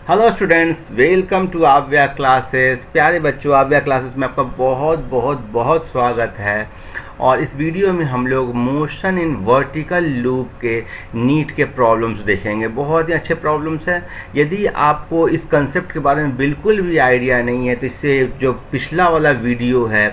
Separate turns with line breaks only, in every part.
Hello students, welcome to आव्या classes. प्यारे बच्चों, आव्या क्लासेस में आपका बहुत बहुत बहुत स्वागत है। और इस वीडियो में हम लोग मोशन इन वर्टिकल लूप के नीट के प्रॉब्लम्स देखेंगे। बहुत ही अच्छे प्रॉब्लम्स हैं। यदि आपको इस कंसेप्ट के बारे में बिल्कुल भी आइडिया नहीं है तो इससे जो पिछला वाला वीडियो है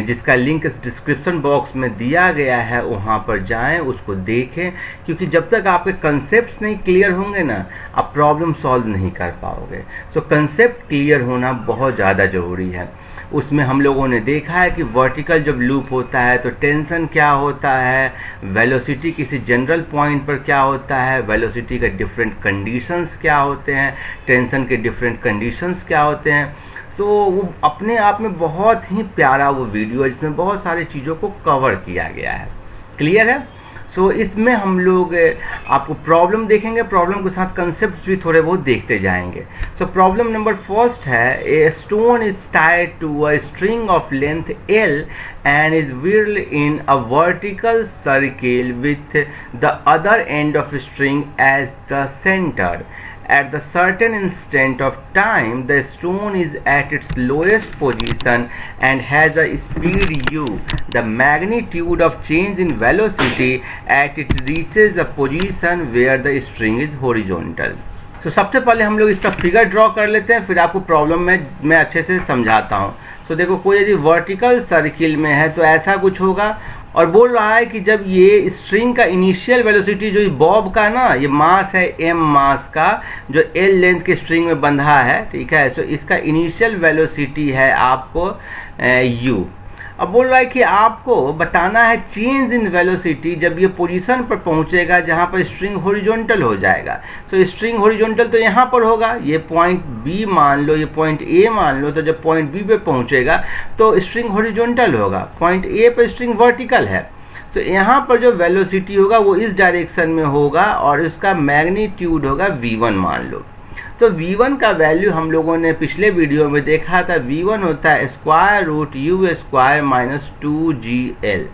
जिसका लिंक इस डिस्क्रिप्शन बॉक्स में दिया गया है वहाँ पर जाएं, उसको देखें, क्योंकि जब तक आपके कंसेप्ट्स नहीं क्लियर होंगे ना, आप प्रॉब्लम सॉल्व नहीं कर पाओगे। सो कंसेप्ट क्लियर होना बहुत ज़्यादा ज़रूरी है। उसमें हम लोगों ने देखा है कि वर्टिकल जब लूप होता है तो टेंशन क्या होता है, वेलोसिटी किसी जनरल पॉइंट पर क्या होता है, वेलोसिटी के डिफरेंट कंडीशंस क्या होते हैं, टेंशन के डिफरेंट कंडीशंस क्या होते हैं। सो वो अपने आप में बहुत ही प्यारा वो वीडियो है जिसमें बहुत सारी चीज़ों को कवर किया गया है। क्लियर है? सो इसमें हम लोग आपको प्रॉब्लम देखेंगे, प्रॉब्लम के साथ कंसेप्ट भी थोड़े बहुत देखते जाएंगे। सो प्रॉब्लम नंबर फर्स्ट है, a stone is tied to a string of length L and is whirled in a vertical circle with the other end of string as the center. At the certain instant of time, the stone is at its lowest position and has a speed u. The magnitude of change in velocity at it reaches a position where the string is horizontal. So, सबसे पहले हम लोग इसका figure draw कर लेते हैं, फिर आपको प्रॉब्लम में मैं अच्छे से समझाता हूँ। तो देखो, कोई यदि वर्टिकल सर्किल में है तो ऐसा कुछ होगा, और बोल रहा है कि जब ये स्ट्रिंग का इनिशियल वेलोसिटी जो बॉब का ना, ये मास है m मास का जो L लेंथ के स्ट्रिंग में बंधा है, ठीक है। सो इसका इनिशियल वेलोसिटी है आपको u। अब बोल रहा है कि आपको बताना है चेंज इन वेलोसिटी जब ये पोजीशन पर पहुंचेगा जहां पर स्ट्रिंग हॉरिजॉन्टल हो जाएगा। तो स्ट्रिंग हॉरिजॉन्टल तो यहाँ पर होगा, ये पॉइंट B मान लो, ये पॉइंट A मान लो। तो जब पॉइंट B पे पहुंचेगा तो स्ट्रिंग हॉरिजॉन्टल होगा, पॉइंट A पर स्ट्रिंग वर्टिकल है। तो यहाँ पर जो वेलोसिटी होगा वो इस डायरेक्शन में होगा और इसका मैग्नीट्यूड होगा V1 मान लो। तो V1 का वैल्यू हम लोगों ने पिछले वीडियो में देखा था, V1 होता है square root u square minus 2gl।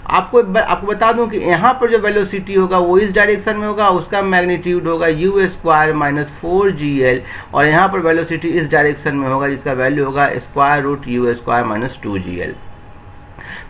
आपको बता दूं कि यहाँ पर जो वेलोसिटी होगा वो इस डायरेक्शन में होगा, उसका मैग्नीट्यूड होगा u स्क्वायर माइनस 4gl, और यहाँ पर वेलोसिटी इस डायरेक्शन में होगा जिसका वैल्यू होगा square root u square minus 2gl।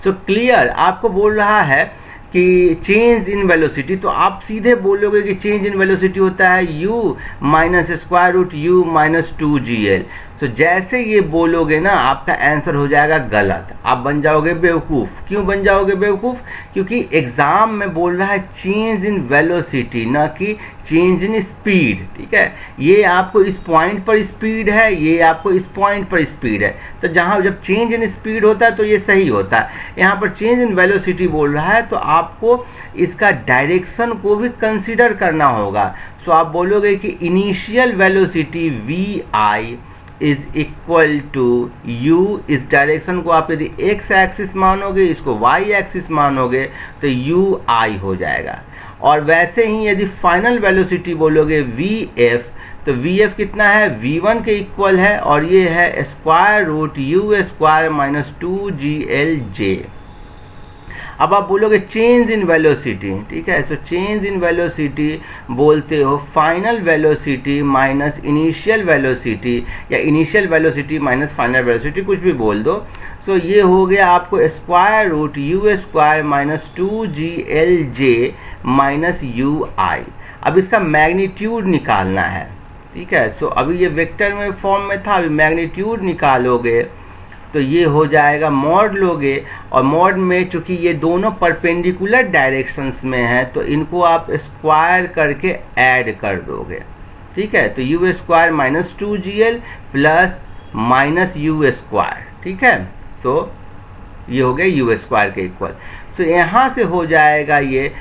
So clear? आपको बोल रहा है कि चेंज इन वेलोसिटी, तो आप सीधे बोलोगे कि चेंज इन वेलोसिटी होता है u minus square root u minus 2gl। So जैसे ये बोलोगे ना, आपका आंसर हो जाएगा गलत, आप बन जाओगे बेवकूफ़। क्यों बन जाओगे बेवकूफ़? क्योंकि एग्जाम में बोल रहा है चेंज इन वेलोसिटी, ना कि चेंज इन स्पीड, ठीक है। ये आपको इस पॉइंट पर स्पीड है, ये आपको इस पॉइंट पर स्पीड है। तो जहाँ जब चेंज इन स्पीड होता है तो ये सही होता है। यहाँ पर चेंज इन वेलोसिटी बोल रहा है तो आपको इसका डायरेक्शन को भी कंसिडर करना होगा। सो आप बोलोगे कि initial velocity vi is equal to u। इस डायरेक्शन को आप यदि x एक्सिस मानोगे, इसको y एक्सिस मानोगे, तो ui हो जाएगा। और वैसे ही यदि फाइनल वेलोसिटी बोलोगे vf, तो vf कितना है, v1 के इक्वल है, और ये है square root u square minus 2glj। अब आप बोलोगे चेंज इन वेलोसिटी, ठीक है। सो चेंज इन वेलोसिटी बोलते हो final velocity minus initial velocity, या initial velocity minus final velocity, कुछ भी बोल दो। सो ये हो गया आपको square root u square minus 2glj minus ui। अब इसका मैग्नीट्यूड निकालना है, ठीक है। सो अभी ये वेक्टर में फॉर्म में था, अभी मैग्नीट्यूड निकालोगे तो ये हो जाएगा, मॉड लोगे, और मॉड में चूंकि ये दोनों परपेंडिकुलर डायरेक्शंस में हैं तो इनको आप स्क्वायर करके ऐड कर दोगे, ठीक है। तो u square minus 2gl plus minus u square, ठीक है। तो ये हो गया u स्क्वायर के इक्वल। तो यहाँ से हो जाएगा ये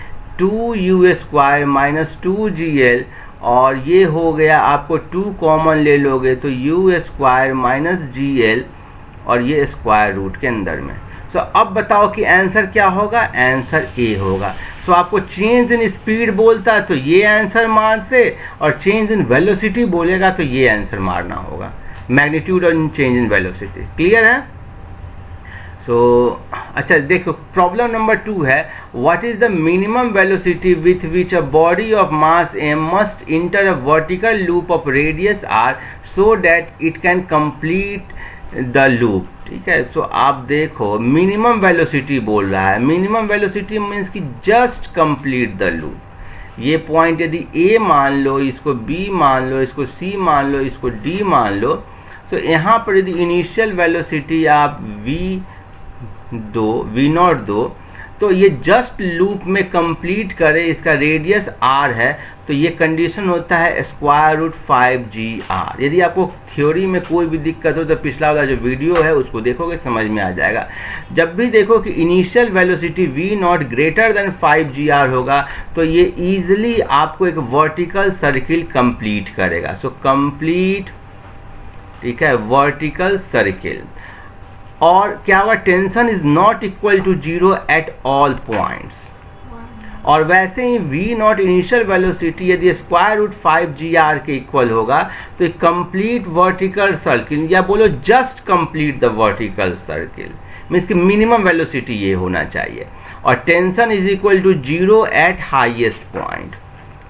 2u स्क्वायर माइनस 2gl, और ये हो गया, आपको 2 कॉमन ले लोगे तो u स्क्वायर माइनस gl, और ये स्क्वायर रूट के अंदर में। सो अब बताओ कि आंसर क्या होगा, आंसर ए होगा। सो आपको चेंज इन स्पीड बोलता तो ये आंसर मारते, और चेंज इन वेलोसिटी बोलेगा तो ये आंसर मारना होगा, मैग्नीट्यूड और चेंज इन वेलोसिटी। क्लियर है? अच्छा देखो, प्रॉब्लम नंबर 2 है, what is the minimum velocity with which a body of mass m must inter a vertical loop of radius r so that it can complete the loop. ठीक है, सो आप देखो minimum velocity बोल रहा है, minimum velocity means कि just complete the loop. ये point यदि a मान लो, इसको b मान लो, इसको c मान लो, इसको d मान लो, तो यहाँ पर यदि इनिशियल वेलोसिटी आप v नॉट दो, तो ये जस्ट लूप में कंप्लीट करे, इसका रेडियस r है, तो ये कंडीशन होता है √5gr। यदि आपको थ्योरी में कोई भी दिक्कत हो तो पिछला वाला जो वीडियो है उसको देखोगे, समझ में आ जाएगा। जब भी देखो कि initial velocity v not greater than 5gr होगा, तो ये इजीली आपको एक वर्टिकल सर्किल कंप्लीट करेगा। सो कंप्लीट, ठीक है, वर्टिकल सर्किल। और क्या होगा, tension is not equal to 0 at all points. और वैसे ही v नॉट इनिशियल वेलोसिटी यदि √5gr के इक्वल होगा, तो एक कंप्लीट वर्टिकल सर्किल, या बोलो just complete the vertical circle, means कि मिनिमम वेलोसिटी ये होना चाहिए। और tension is equal to 0 at highest point.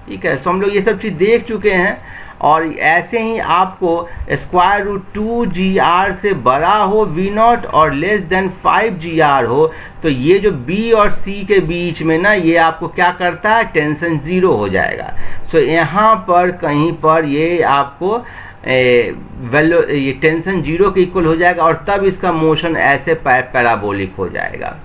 ठीक है, तो हम लोग ये सब चीज़ देख चुके हैं। और ऐसे ही आपको √2gr से बड़ा हो v नॉट और लेस देन 5gr हो, तो ये जो b और c के बीच में ना, ये आपको क्या करता है, टेंशन 0 हो जाएगा। सो यहाँ पर कहीं पर ये आपको ये टेंशन 0 के इक्वल हो जाएगा, और तब इसका मोशन ऐसे पैराबोलिक हो जाएगा।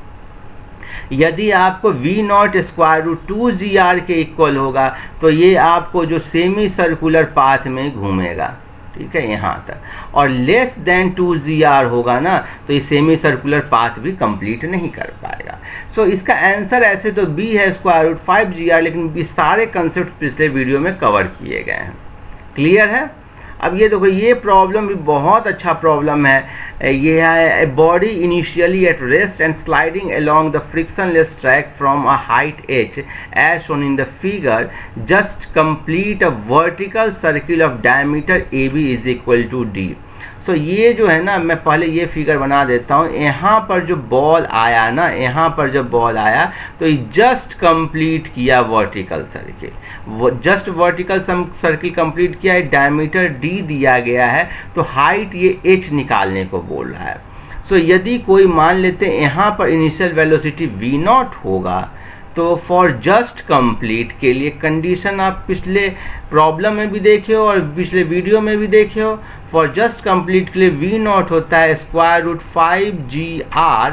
यदि आपको v नॉट √2gr के इक्वल होगा, तो ये आपको जो सेमी सर्कुलर पाथ में घूमेगा। ठीक है, यहाँ तक। और लेस देन 2gr होगा ना, तो ये सेमी सर्कुलर पाथ भी कंप्लीट नहीं कर पाएगा। सो इसका आंसर ऐसे तो b है √5gr, लेकिन ये सारे कंसेप्ट पिछले वीडियो में कवर किए गए हैं। क्लियर है? अब ये देखो, ये प्रॉब्लम भी बहुत अच्छा प्रॉब्लम है। ये है, body initially at rest and sliding along the frictionless track from a height h as shown in the figure, just complete a vertical circle of diameter AB is equal to d। So ये जो है ना, मैं पहले ये figure बना देता हूँ। यहाँ पर जो बॉल आया ना, यहाँ पर जब बॉल आया, तो ये जस्ट कंप्लीट किया वर्टिकल सर्किल, वो जस्ट वर्टिकल सर्किल कंप्लीट किया है। डायमीटर d दिया गया है, तो हाइट ये h निकालने को बोल रहा है। सो यदि कोई मान लेते हैं यहाँ पर इनिशियल वेलोसिटी v नॉट होगा, तो फॉर जस्ट कंप्लीट के लिए कंडीशन आप पिछले प्रॉब्लम में भी देखे हो और पिछले वीडियो में भी देखे हो। फॉर जस्ट कंप्लीट के लिए v नॉट होता है √5gr,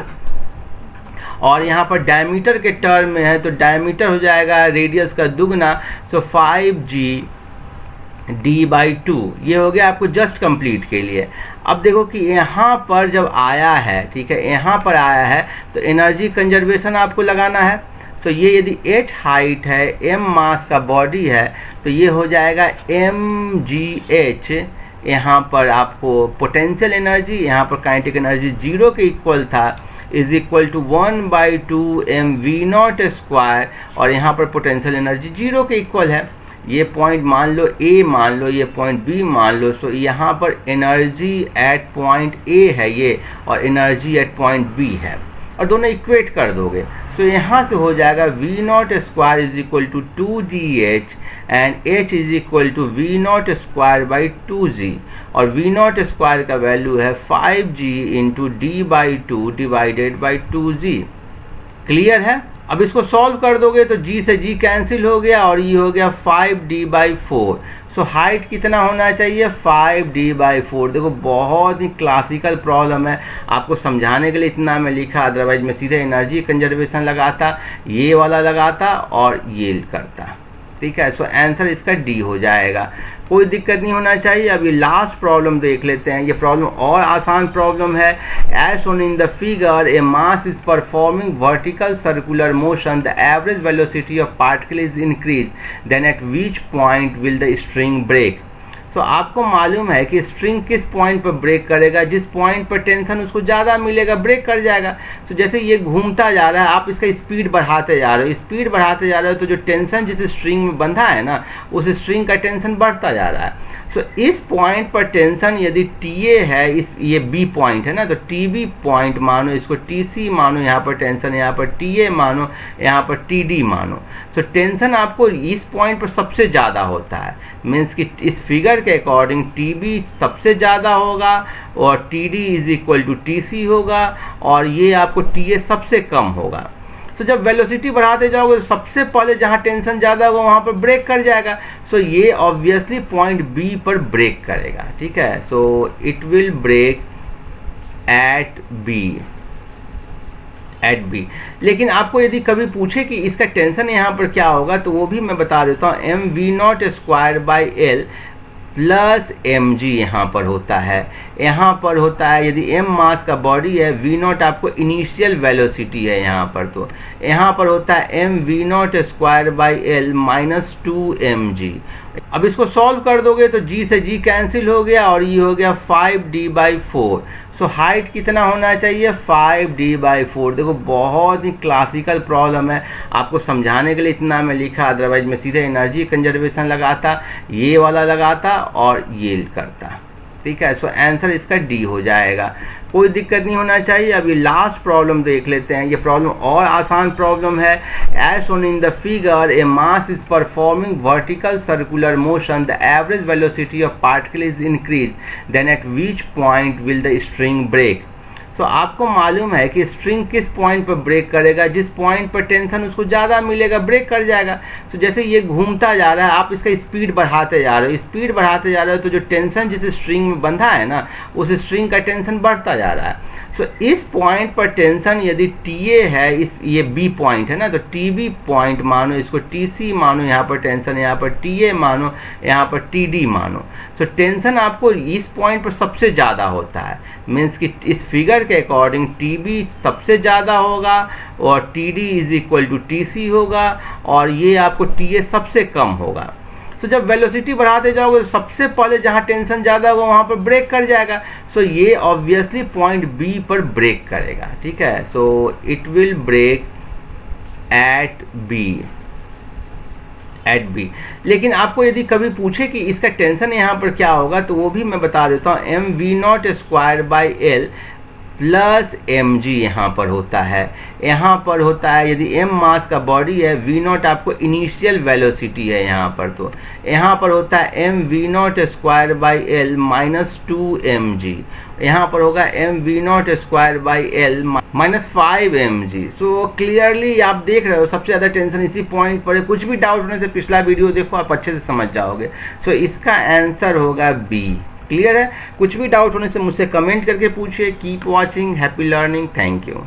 और यहाँ पर डायमीटर के टर्म में है, तो डायमीटर हो जाएगा रेडियस का दुगना, सो 5g d/2। ये हो गया आपको जस्ट कंप्लीट के लिए। अब देखो कि यहाँ पर जब आया है, ठीक है, यहाँ पर आया है, तो एनर्जी कंजर्वेशन आपको लगाना है। तो ये यदि h हाइट है, m मास का बॉडी है, तो ये हो जाएगा mgh। यहाँ पर आपको पोटेंशियल एनर्जी, यहाँ पर काइनेटिक एनर्जी 0 के इक्वल था, is equal to 1/2 mv not square, और यहाँ पर पोटेंशियल एनर्जी 0 के इक्वल है। ये पॉइंट मान लो A मान लो, ये पॉइंट B मान लो। सो यहाँ पर एनर्जी एट पॉइंट A है ये, और एनर्जी एट पॉइंट B है, और दोनों इक्वेट कर दोगे। सो यहाँ से हो जाएगा v not square is equal to 2gh and h is equal to v not square by 2g, और v नॉट स्क्वायर का वैल्यू है 5g into d/2 divided by 2g। Clear है? अब इसको सॉल्व कर दोगे तो g से g कैंसिल हो गया, और ये हो गया 5d/4। सो हाइट कितना होना चाहिए, 5d/4। देखो बहुत ही क्लासिकल प्रॉब्लम है, आपको समझाने के लिए इतना मैं लिखा, अदरवाइज मैं सीधे एनर्जी कंजर्वेशन लगाता, ये वाला लगाता और ये करता। ठीक है, सो आंसर इसका डी हो जाएगा, कोई दिक्कत नहीं होना चाहिए। अभी लास्ट प्रॉब्लम देख लेते हैं। ये प्रॉब्लम और आसान प्रॉब्लम है। As shown in the figure, a mass is performing vertical circular motion, the average velocity of particle is increase, then at which point will the string break. So आपको मालूम है कि स्ट्रिंग किस point पर break करेगा, जिस point पर tension उसको ज़्यादा मिलेगा ब्रेक कर जाएगा। सो जैसे ये घूमता जा रहा है, आप इसका स्पीड बढ़ाते जा रहे हो, स्पीड बढ़ाते जा रहे हो, तो जो टेंशन जिस स्ट्रिंग में बंधा है ना, उस स्ट्रिंग का टेंशन बढ़ता जा रहा है। सो इस पॉइंट पर टेंशन यदि TA है, ये B पॉइंट है ना, तो TB पॉइंट मानो, इसको TC मानो, यहाँ पर टेंशन, यहाँ पर TA मानो, यहाँ पर TD मानो। सो टेंशन आपको इस पॉइंट पर सबसे ज़्यादा होता है, मीन्स कि इस फिगर के अकॉर्डिंग TB सबसे ज़्यादा होगा और TD is equal to TC होगा, और ये आपको TA सबसे कम होगा। सो जब वेलोसिटी बढ़ाते जाओगे तो सबसे पहले जहाँ टेंशन ज़्यादा होगा वहाँ पर ब्रेक कर जाएगा। सो ये ऑब्वियसली पॉइंट B पर ब्रेक करेगा, ठीक है। So it will break at B। लेकिन आपको यदि कभी पूछे कि इसका टेंशन यहाँ पर क्या होगा, तो वो भी मैं बता देता हूँ। mv0² प्लस mg यहाँ पर होता है। यहाँ पर होता है, यदि m मास का बॉडी है, v0 आपको इनिशियल वेलोसिटी है यहाँ पर, तो यहाँ पर होता है mv0² माइनस 2mg। अब इसको सॉल्व कर दोगे तो g से g कैंसिल हो गया और ये हो गया 5d/4। सो हाइट कितना होना चाहिए, 5d/4। देखो बहुत ही क्लासिकल प्रॉब्लम है, आपको समझाने के लिए इतना मैं लिखा, अदरवाइज मैं सीधे एनर्जी कंजर्वेशन लगाता, ये वाला लगाता और ये करता, ठीक है। सो आंसर इसका D हो जाएगा, कोई दिक्कत नहीं होना चाहिए। अभी लास्ट प्रॉब्लम देख लेते हैं, ये प्रॉब्लम और आसान प्रॉब्लम है। As shown in the figure, a mass is performing vertical circular motion, the average velocity of particle is increase, then at which point will the string break. So आपको मालूम है कि स्ट्रिंग किस point पर break करेगा, जिस point पर tension उसको ज़्यादा मिलेगा ब्रेक कर जाएगा। सो जैसे ये घूमता जा रहा है, आप इसका स्पीड बढ़ाते जा रहे हो, स्पीड बढ़ाते जा रहे हो, तो जो टेंशन जिस स्ट्रिंग में बंधा है ना, उस स्ट्रिंग का टेंशन बढ़ता जा रहा है। सो इस पॉइंट पर टेंशन यदि TA है, ये B पॉइंट है ना, तो TB पॉइंट मानो, इसको TC मानो, यहाँ पर टेंशन, यहाँ पर TA मानो, यहाँ पर TD मानो। सो टेंशन आपको इस पॉइंट पर सबसे ज़्यादा होता है, मीन्स कि इस फिगर के अकॉर्डिंग TB सबसे ज़्यादा होगा और TD is equal to TC होगा, और ये आपको TA सबसे कम होगा। सो जब वेलोसिटी बढ़ाते जाओगे तो सबसे पहले जहाँ टेंशन ज़्यादा होगा वहाँ पर ब्रेक कर जाएगा। सो ये ऑब्वियसली पॉइंट B पर ब्रेक करेगा, ठीक है। So it will break at B। लेकिन आपको यदि कभी पूछे कि इसका टेंशन यहाँ पर क्या होगा, तो वो भी मैं बता देता हूँ। mv0² प्लस mg यहाँ पर होता है। यहाँ पर होता है, यदि m मास का बॉडी है, v0 आपको इनिशियल वेलोसिटी है यहाँ पर, तो यहाँ पर होता है mv0² माइनस 2mg। यहाँ पर होगा mv0² minus 5mg। So clearly आप देख रहे हो सबसे ज़्यादा टेंशन इसी पॉइंट पर है। कुछ भी डाउट होने से पिछला वीडियो देखो, आप अच्छे से समझ जाओगे। सो इसका आंसर होगा B। क्लियर है? कुछ भी डाउट होने से मुझसे कमेंट करके पूछिए। Keep watching, happy learning, thank you.